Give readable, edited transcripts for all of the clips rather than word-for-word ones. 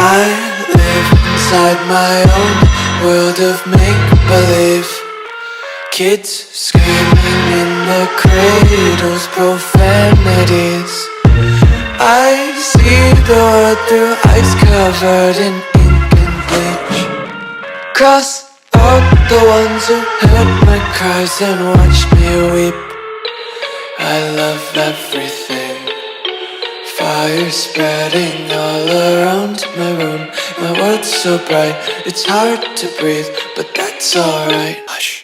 I live inside my own world of make-believe. Kids screaming in their cradles, profanities. I see the world through eyes covered in ink and bleach. Cross out the ones who heard my cries and watched me weep. I love everything. Fire spreading all around my room. My world's so bright, it's hard to breathe, but that's alright. Hush.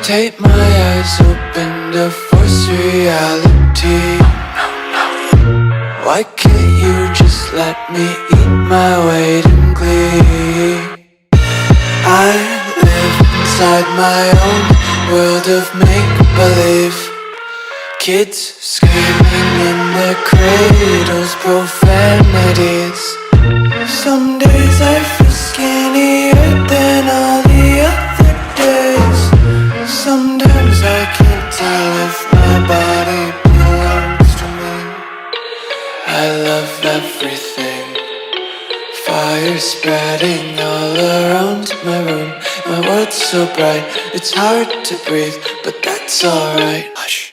Take my eyes open to force reality. Why can't you just let me eat my weight in glee? I live inside my own world of make-believe. Kids screaming in their cradles, profanities. Some days I feel skinnier than all the other days. Sometimes I can't tell if my body belongs to me. I love everything. Fire spreading all around my room. My world's so bright, it's hard to breathe, but that's alright. Hush.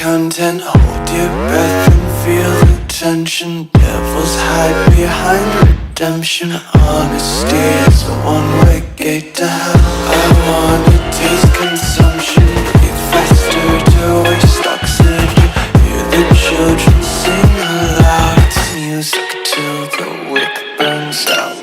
Content, hold your breath and feel the tension. Devils hide behind redemption. Honesty is a one-way gate to hell. I wanna taste consumption. Breathe faster to waste oxygen. Hear the children sing aloud. It's music till the wick burns out.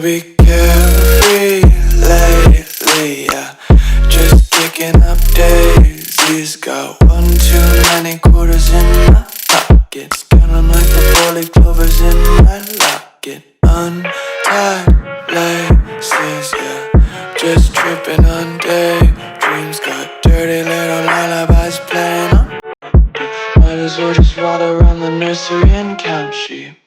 Be carefree lately, yeah. Just kicking up daisies. Got one too many quarters in my pockets. Count 'em like the 4-leaf clovers in my locket. Untied laces, yeah. Just tripping on daydreams. Got dirty little lullabies playing on. Might as well just ride around the nursery and count sheep.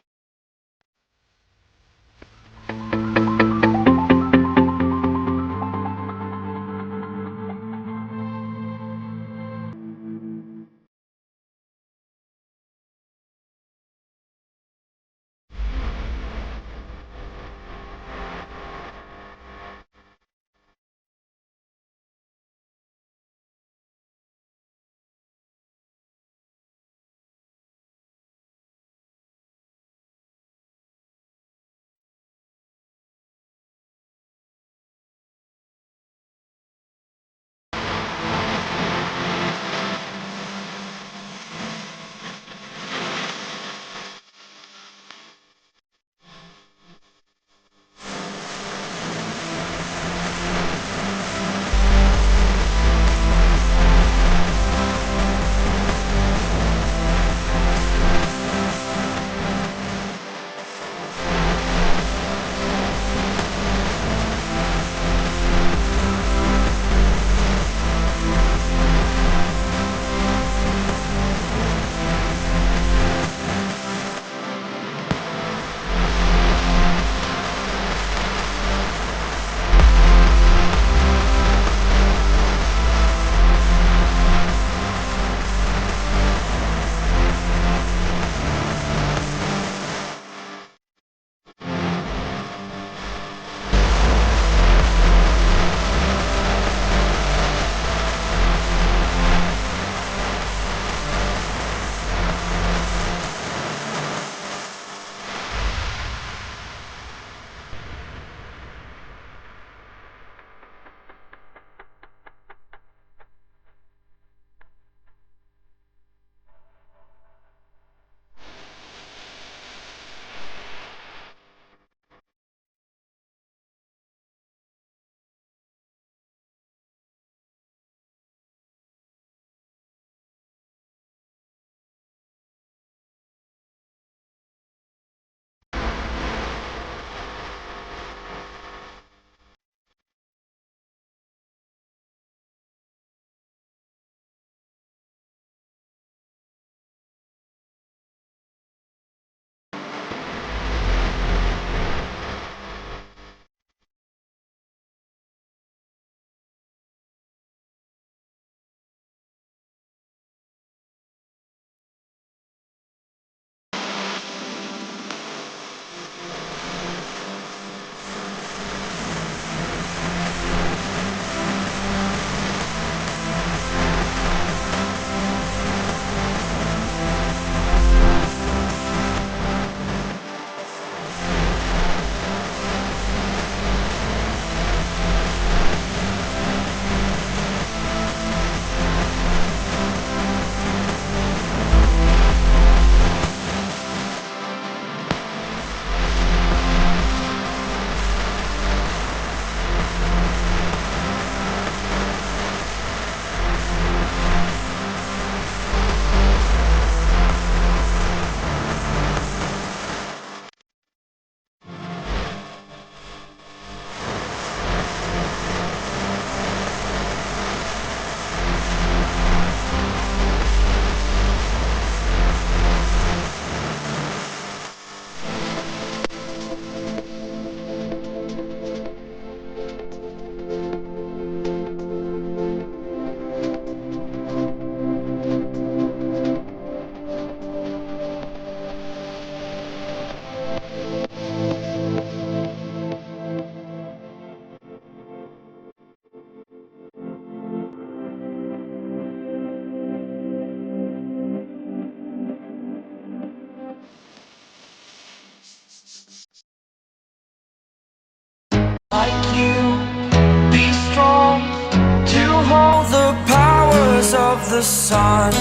of the sun.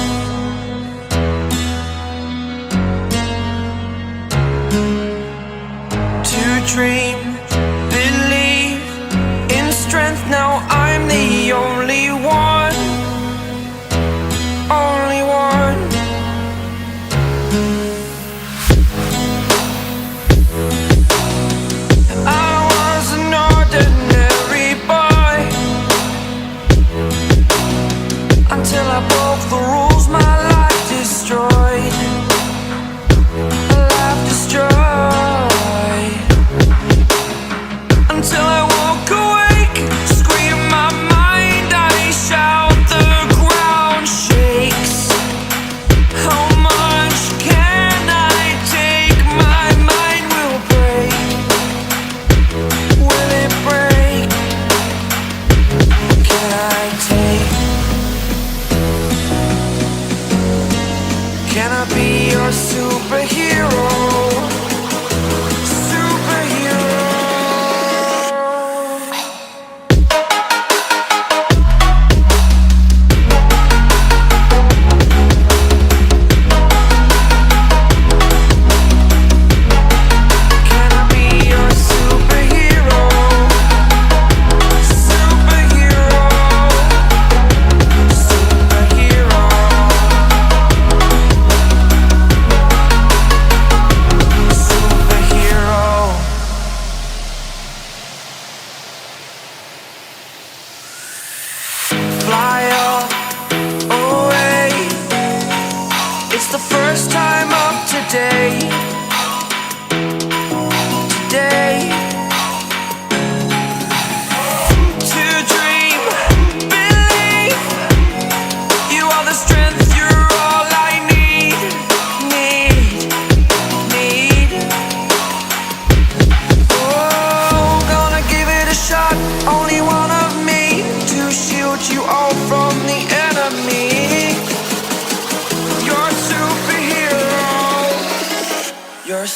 To dream, believe in strength. Now I'm the only one, only one. I was an ordinary boy until I broke the rules. My life destroyed, life destroyed. Until I walk awake, scream my mind, I shout, the ground shakes. How much can I take? My mind will break. Will it break? Can I take? Can I be your superhero?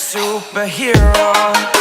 Superhero.